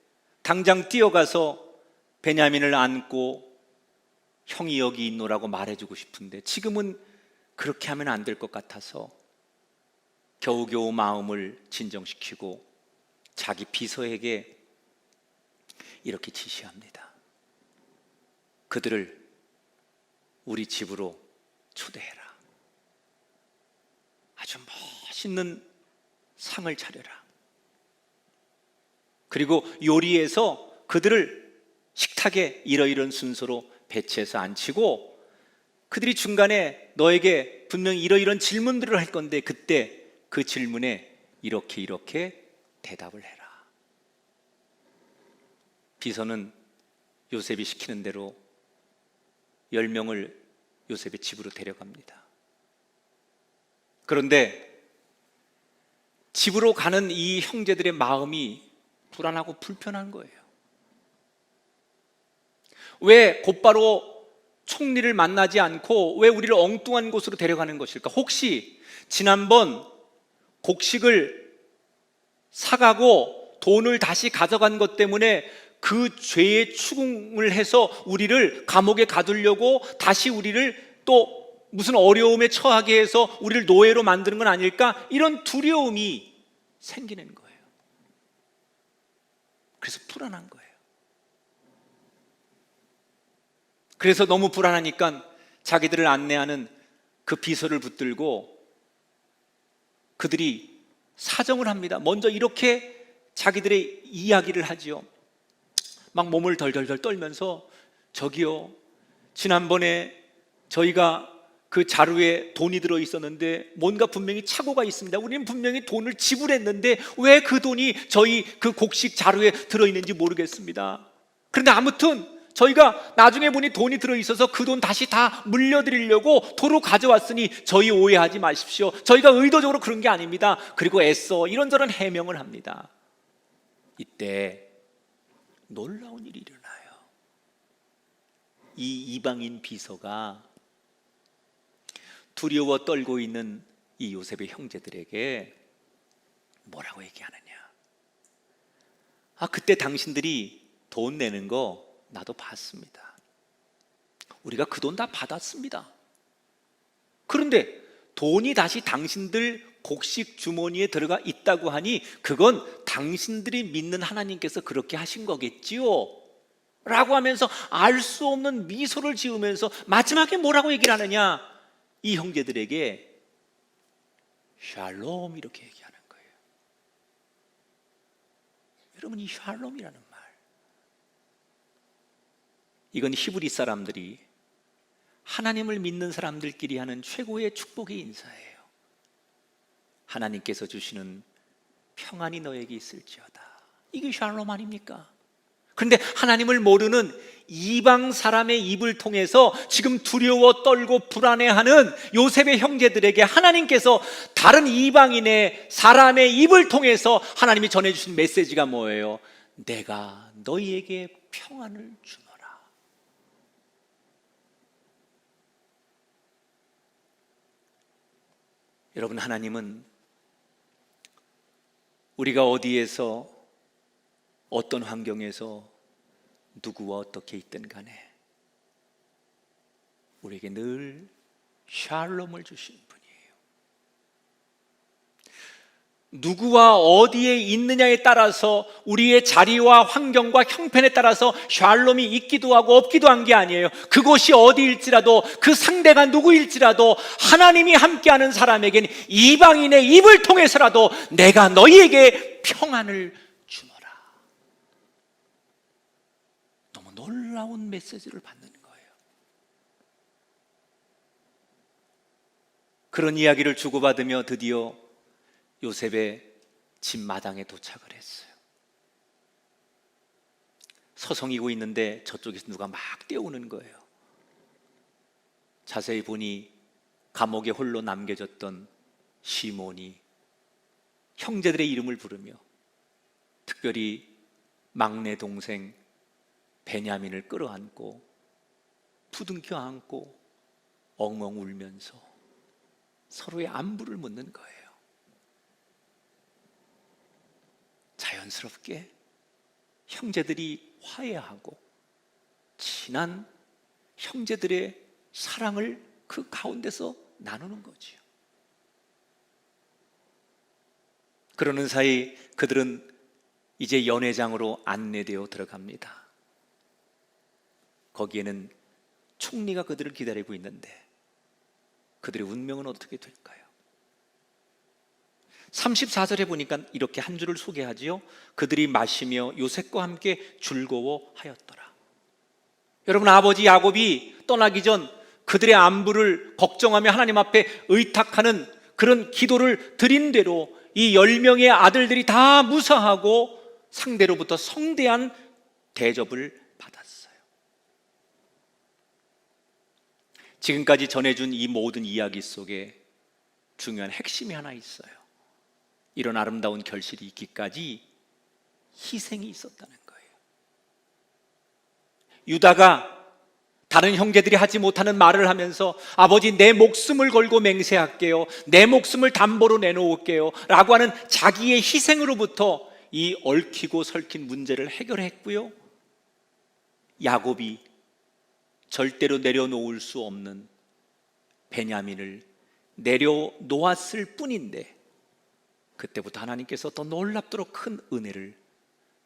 Speaker 2: 당장 뛰어가서 베냐민을 안고 형이 여기 있노라고 말해주고 싶은데 지금은 그렇게 하면 안 될 것 같아서 겨우겨우 마음을 진정시키고 자기 비서에게 이렇게 지시합니다. 그들을 우리 집으로 초대해라. 아주 멋있는 상을 차려라. 그리고 요리해서 그들을 식탁에 이러이러한 순서로 배치해서 앉히고 그들이 중간에 너에게 분명히 이러이러한 질문들을 할 건데 그때 그 질문에 이렇게 대답을 해라. 비서는 요셉이 시키는 대로 10명을 요셉의 집으로 데려갑니다. 그런데 집으로 가는 이 형제들의 마음이 불안하고 불편한 거예요. 왜 곧바로 총리를 만나지 않고 왜 우리를 엉뚱한 곳으로 데려가는 것일까? 혹시 지난번 곡식을 사가고 돈을 다시 가져간 것 때문에 그 죄의 추궁을 해서 우리를 감옥에 가두려고 다시 우리를 또 무슨 어려움에 처하게 해서 우리를 노예로 만드는 건 아닐까? 이런 두려움이 생기는 거예요. 그래서 불안한 거예요. 그래서 너무 불안하니까 자기들을 안내하는 그 비서를 붙들고 그들이 사정을 합니다. 먼저 이렇게 자기들의 이야기를 하지요. 막 몸을 덜덜덜 떨면서, 저기요, 지난번에 저희가 그 자루에 돈이 들어 있었는데 뭔가 분명히 착오가 있습니다. 우리는 분명히 돈을 지불했는데 왜 그 돈이 저희 그 곡식 자루에 들어 있는지 모르겠습니다. 그런데 아무튼 저희가 나중에 보니 돈이 들어 있어서 그 돈 다시 다 물려드리려고 도로 가져왔으니 저희 오해하지 마십시오. 저희가 의도적으로 그런 게 아닙니다. 그리고 애써 이런저런 해명을 합니다. 이때 놀라운 일이 일어나요. 이 이방인 비서가 두려워 떨고 있는 이 요셉의 형제들에게 뭐라고 얘기하느냐? 그때 당신들이 돈 내는 거 나도 봤습니다. 우리가 그 돈 다 받았습니다. 그런데 돈이 다시 당신들 곡식 주머니에 들어가 있다고 하니 그건 당신들이 믿는 하나님께서 그렇게 하신 거겠지요? 라고 하면서 알 수 없는 미소를 지으면서 마지막에 뭐라고 얘기를 하느냐? 이 형제들에게 샬롬 이렇게 얘기하는 거예요. 여러분, 이 샬롬이라는 말, 이건 히브리 사람들이 하나님을 믿는 사람들끼리 하는 최고의 축복의 인사예요. 하나님께서 주시는 평안이 너에게 있을지어다. 이게 샬롬 아닙니까? 그런데 하나님을 모르는 이방 사람의 입을 통해서 지금 두려워 떨고 불안해하는 요셉의 형제들에게 하나님께서 다른 이방인의 사람의 입을 통해서 하나님이 전해주신 메시지가 뭐예요? 내가 너희에게 평안을 주노라. 여러분, 하나님은 우리가 어디에서 어떤 환경에서 누구와 어떻게 있든 간에 우리에게 늘 샬롬을 주시는 분이에요. 누구와 어디에 있느냐에 따라서 우리의 자리와 환경과 형편에 따라서 샬롬이 있기도 하고 없기도 한 게 아니에요. 그곳이 어디일지라도 그 상대가 누구일지라도 하나님이 함께하는 사람에겐 이방인의 입을 통해서라도 내가 너희에게 평안을 주노라. 너무 놀라운 메시지를 받는 거예요. 그런 이야기를 주고받으며 드디어 요셉의 집 마당에 도착을 했어요. 서성이고 있는데 저쪽에서 누가 막 뛰어오는 거예요. 자세히 보니 감옥에 홀로 남겨졌던 시몬이 형제들의 이름을 부르며 특별히 막내 동생 베냐민을 끌어안고 부둥켜 안고 엉엉 울면서 서로의 안부를 묻는 거예요. 자연스럽게 형제들이 화해하고 친한 형제들의 사랑을 그 가운데서 나누는 거지요. 그러는 사이 그들은 이제 연회장으로 안내되어 들어갑니다. 거기에는 총리가 그들을 기다리고 있는데 그들의 운명은 어떻게 될까요? 34절에 보니까 이렇게 한 줄을 소개하지요. 그들이 마시며 요셉과 함께 즐거워하였더라. 여러분, 아버지 야곱이 떠나기 전 그들의 안부를 걱정하며 하나님 앞에 의탁하는 그런 기도를 드린 대로 이 10명의 아들들이 다 무사하고 상대로부터 성대한 대접을 받았어요. 지금까지 전해준 이 모든 이야기 속에 중요한 핵심이 하나 있어요. 이런 아름다운 결실이 있기까지 희생이 있었다는 거예요. 유다가 다른 형제들이 하지 못하는 말을 하면서 아버지 내 목숨을 걸고 맹세할게요, 내 목숨을 담보로 내놓을게요 라고 하는 자기의 희생으로부터 이 얽히고 설킨 문제를 해결했고요, 야곱이 절대로 내려놓을 수 없는 베냐민을 내려놓았을 뿐인데 그때부터 하나님께서 더 놀랍도록 큰 은혜를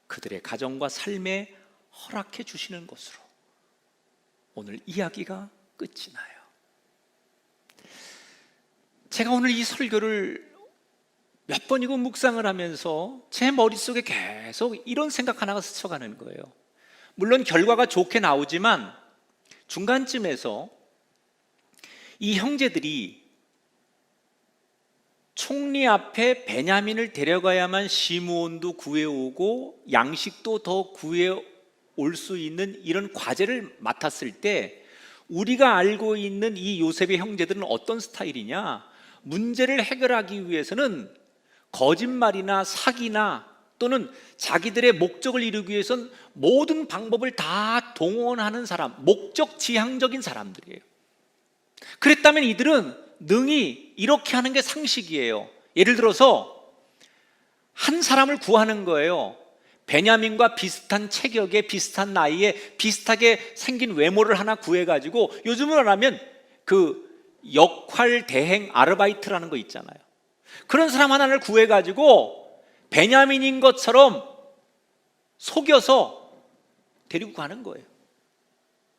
Speaker 2: 그들의 가정과 삶에 허락해 주시는 것으로 오늘 이야기가 끝이 나요. 제가 오늘 이 설교를 몇 번이고 묵상을 하면서 제 머릿속에 계속 이런 생각 하나가 스쳐가는 거예요. 물론 결과가 좋게 나오지만 중간쯤에서 이 형제들이 총리 앞에 베냐민을 데려가야만 시므온도 구해오고 양식도 더 구해올 수 있는 이런 과제를 맡았을 때 우리가 알고 있는 이 요셉의 형제들은 어떤 스타일이냐, 문제를 해결하기 위해서는 거짓말이나 사기나 또는 자기들의 목적을 이루기 위해서는 모든 방법을 다 동원하는 사람, 목적 지향적인 사람들이에요. 그랬다면 이들은 능히 이렇게 하는 게 상식이에요. 예를 들어서 한 사람을 구하는 거예요. 베냐민과 비슷한 체격에 비슷한 나이에 비슷하게 생긴 외모를 하나 구해가지고, 요즘으로 하면 그 역할 대행 아르바이트라는 거 있잖아요. 그런 사람 하나를 구해가지고 베냐민인 것처럼 속여서 데리고 가는 거예요.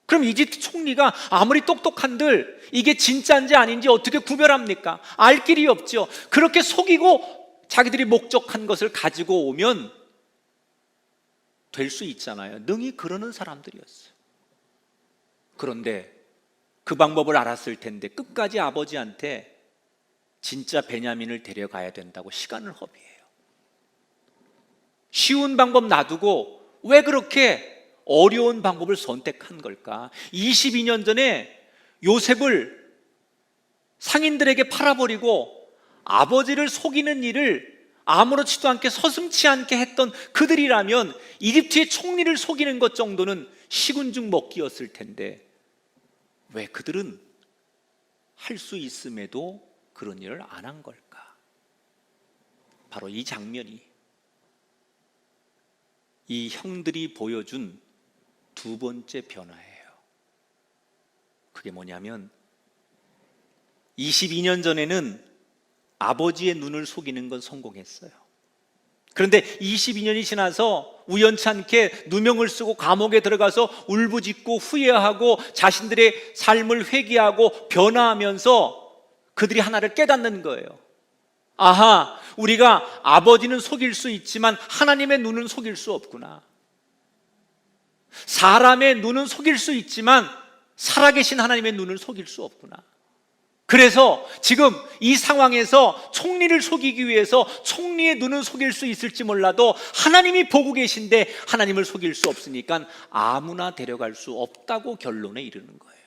Speaker 2: 그럼 이집트 총리가 아무리 똑똑한들 이게 진짜인지 아닌지 어떻게 구별합니까? 알 길이 없죠. 그렇게 속이고 자기들이 목적한 것을 가지고 오면 될 수 있잖아요. 능히 그러는 사람들이었어요. 그런데 그 방법을 알았을 텐데 끝까지 아버지한테 진짜 베냐민을 데려가야 된다고 시간을 허비해요. 쉬운 방법 놔두고 왜 그렇게 어려운 방법을 선택한 걸까? 22년 전에 요셉을 상인들에게 팔아버리고 아버지를 속이는 일을 아무렇지도 않게 서슴지 않게 했던 그들이라면 이집트의 총리를 속이는 것 정도는 식은죽 먹기였을 텐데 왜 그들은 할 수 있음에도 그런 일을 안 한 걸까? 바로 이 장면이 이 형들이 보여준 두 번째 변화예요. 그게 뭐냐면 22년 전에는 아버지의 눈을 속이는 건 성공했어요. 그런데 22년이 지나서 우연치 않게 누명을 쓰고 감옥에 들어가서 울부짖고 후회하고 자신들의 삶을 회개하고 변화하면서 그들이 하나를 깨닫는 거예요. 아하, 우리가 아버지는 속일 수 있지만 하나님의 눈은 속일 수 없구나. 사람의 눈은 속일 수 있지만 살아계신 하나님의 눈을 속일 수 없구나. 그래서 지금 이 상황에서 총리를 속이기 위해서 총리의 눈은 속일 수 있을지 몰라도 하나님이 보고 계신데 하나님을 속일 수 없으니까 아무나 데려갈 수 없다고 결론에 이르는 거예요.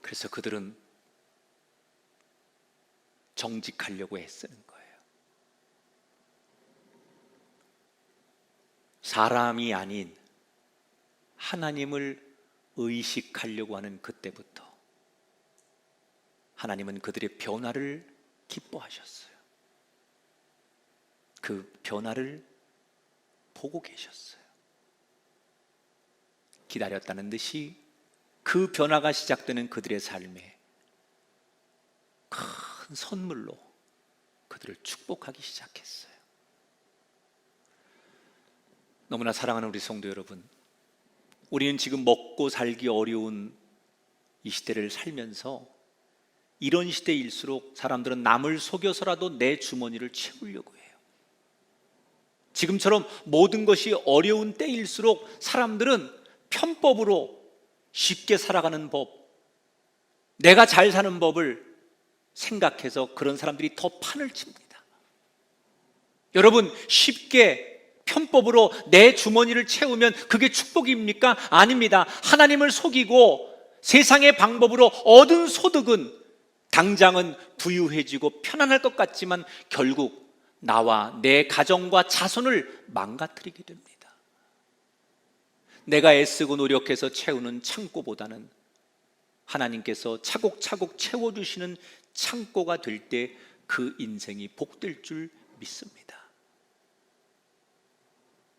Speaker 2: 그래서 그들은 정직하려고 애쓰는 거예요. 사람이 아닌 하나님을 의식하려고 하는 그때부터 하나님은 그들의 변화를 기뻐하셨어요. 그 변화를 보고 계셨어요. 기다렸다는 듯이 그 변화가 시작되는 그들의 삶에 큰 선물로 그들을 축복하기 시작했어요. 너무나 사랑하는 우리 성도 여러분, 우리는 지금 먹고 살기 어려운 이 시대를 살면서 이런 시대일수록 사람들은 남을 속여서라도 내 주머니를 채우려고 해요. 지금처럼 모든 것이 어려운 때일수록 사람들은 편법으로 쉽게 살아가는 법, 내가 잘 사는 법을 생각해서 그런 사람들이 더 판을 칩니다. 여러분, 쉽게 편법으로 내 주머니를 채우면 그게 축복입니까? 아닙니다. 하나님을 속이고 세상의 방법으로 얻은 소득은 당장은 부유해지고 편안할 것 같지만 결국 나와 내 가정과 자손을 망가뜨리게 됩니다. 내가 애쓰고 노력해서 채우는 창고보다는 하나님께서 차곡차곡 채워주시는 창고가 될 때 그 인생이 복될 줄 믿습니다.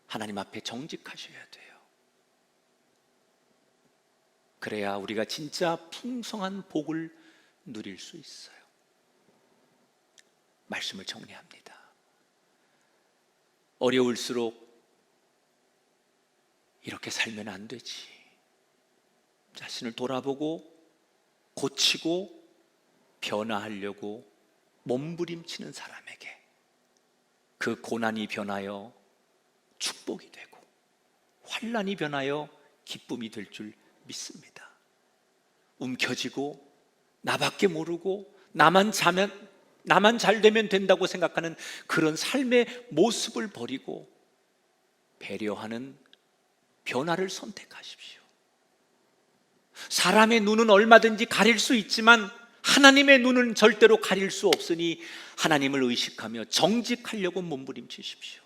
Speaker 2: 하나님 앞에 정직하셔야 돼요. 그래야 우리가 진짜 풍성한 복을 누릴 수 있어요. 말씀을 정리합니다. 어려울수록 이렇게 살면 안 되지. 자신을 돌아보고 고치고 변화하려고 몸부림치는 사람에게 그 고난이 변하여 축복이 되고 환난이 변하여 기쁨이 될 줄 믿습니다. 움켜쥐고 나밖에 모르고 나만 잘 되면 된다고 생각하는 그런 삶의 모습을 버리고 배려하는 변화를 선택하십시오. 사람의 눈은 얼마든지 가릴 수 있지만 하나님의 눈은 절대로 가릴 수 없으니 하나님을 의식하며 정직하려고 몸부림치십시오.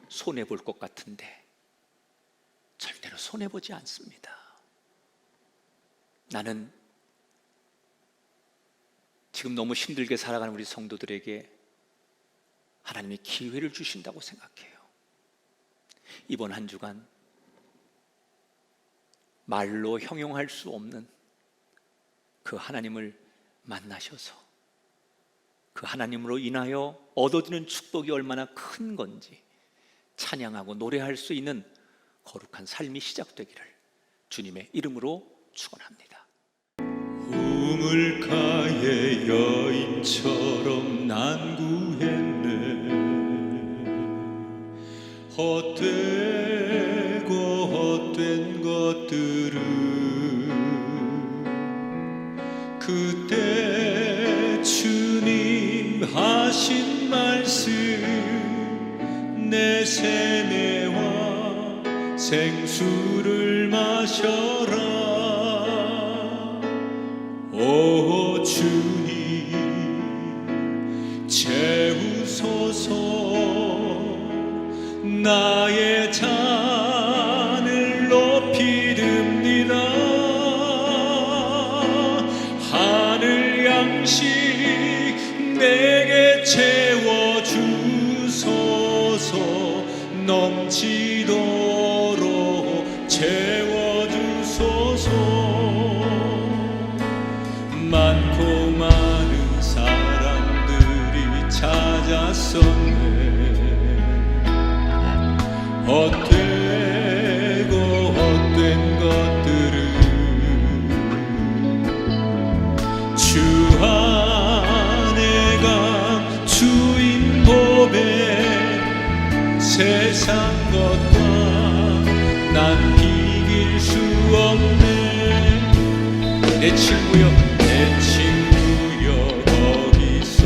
Speaker 2: 손해볼 것 같은데 절대로 손해보지 않습니다. 나는 지금 너무 힘들게 살아가는 우리 성도들에게 하나님이 기회를 주신다고 생각해요. 이번 한 주간 말로 형용할 수 없는 그 하나님을 만나셔서 그 하나님으로 인하여 얻어지는 축복이 얼마나 큰 건지 찬양하고 노래할 수 있는 거룩한 삶이 시작되기를 주님의 이름으로 축원합니다.
Speaker 1: 우물가의 여인처럼 난구했네. 헛되고 헛된 것들은 그때 주님 하신 말씀 내 세뇌와 생수를 마셔라. 오 주님 채우소서. 나의 잔을 높이 듭니다. 하늘 양식 내게 채워주소서. 넘치도록 채워주소서. 많고 많은 사람들이 찾았었네. 헛되고 헛된 것들은 주 안에 감 주인 보배 세상 것과 난 비길 수 없네. 내 친구여 내 친구여 거기서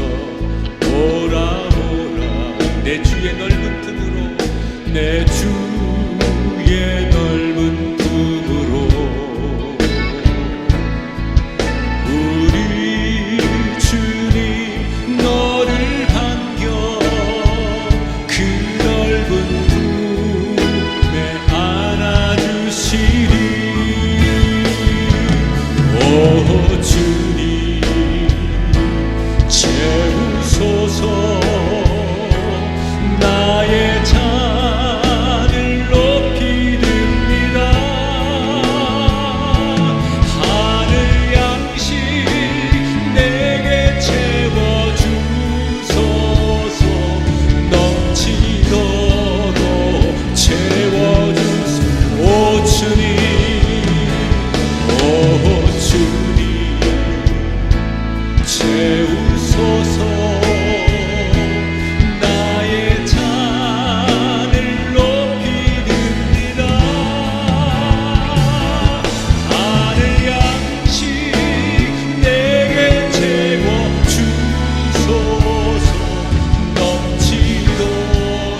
Speaker 1: 오라 오라. 내 주의 넓은 품으로 내 주의 넓은 품으로. 우리 주님 너를 반겨 그 넓은 품에 안아주시리. 오 주님 채우소서. 나의 잔을 높이 듭니다. 하늘 양식 내게 채워주소서. 넘치도록 채워주소서. 오 주님 오 주님 채우소서. 나의 잔을 높이 듭니다. 하늘 양식 내게 채워주소서. 넘치도록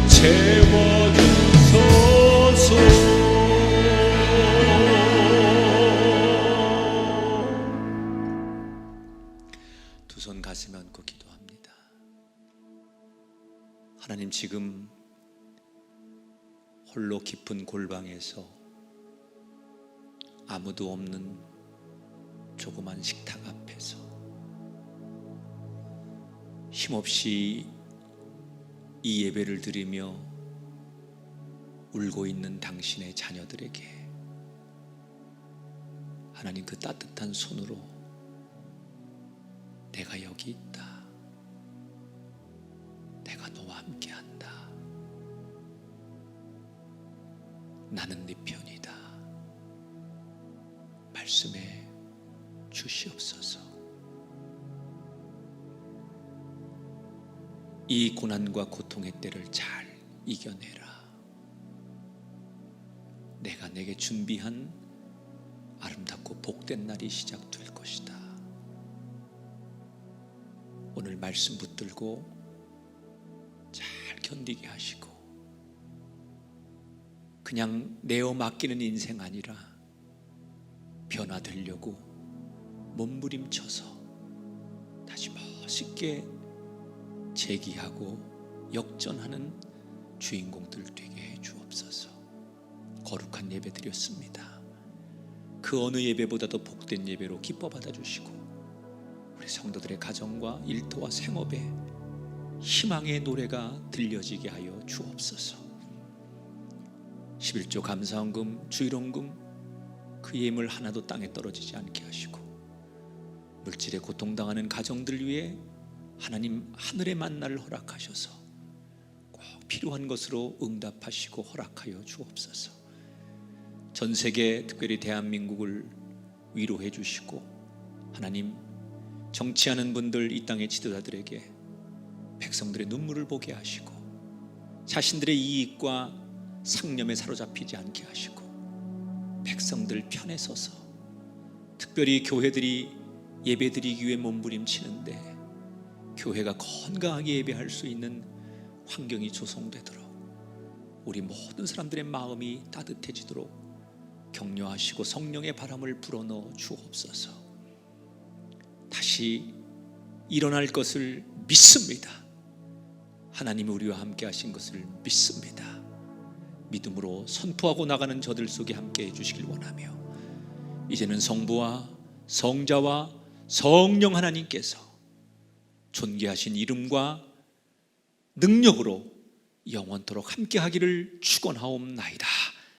Speaker 1: 채워주소서. 두 손 가슴 얹고 기도합니다.
Speaker 2: 하나님, 지금 홀로 깊은 골방에서 아무도 없는 조그만 식탁 앞에서 힘없이 이 예배를 드리며 울고 있는 당신의 자녀들에게 하나님, 그 따뜻한 손으로 내가 여기 있다, 내가 너와 함께한다, 나는 네 편이다 말씀해 주시옵소서. 이 고난과 고통의 때를 잘 이겨내라. 내가 내게 준비한 아름답고 복된 날이 시작될 것이다. 오늘 말씀 붙들고 잘 견디게 하시고, 그냥 내어 맡기는 인생 아니라 변화되려고 몸부림쳐서 다시 멋있게 재기하고 역전하는 주인공들 되게 해 주옵소서. 거룩한 예배 드렸습니다. 그 어느 예배보다도 복된 예배로 기뻐 받아주시고, 우리 성도들의 가정과 일터와 생업에 희망의 노래가 들려지게 하여 주옵소서. 11조 감사헌금, 주일원금 그 예물 하나도 땅에 떨어지지 않게 하시고, 물질에 고통당하는 가정들 위해 하나님 하늘의 만나를 허락하셔서 꼭 필요한 것으로 응답하시고 허락하여 주옵소서. 전 세계, 특별히 대한민국을 위로해 주시고, 하나님 정치하는 분들, 이 땅의 지도자들에게 백성들의 눈물을 보게 하시고, 자신들의 이익과 상념에 사로잡히지 않게 하시고, 백성들 편에 서서 특별히 교회들이 예배드리기 위해 몸부림치는데 교회가 건강하게 예배할 수 있는 환경이 조성되도록, 우리 모든 사람들의 마음이 따뜻해지도록 격려하시고 성령의 바람을 불어넣어 주옵소서. 다시 일어날 것을 믿습니다. 하나님이 우리와 함께 하신 것을 믿습니다. 믿음으로 선포하고 나가는 저들 속에 함께 해주시길 원하며, 이제는 성부와 성자와 성령 하나님께서 존귀하신 이름과 능력으로 영원토록 함께 하기를 축원하옵나이다.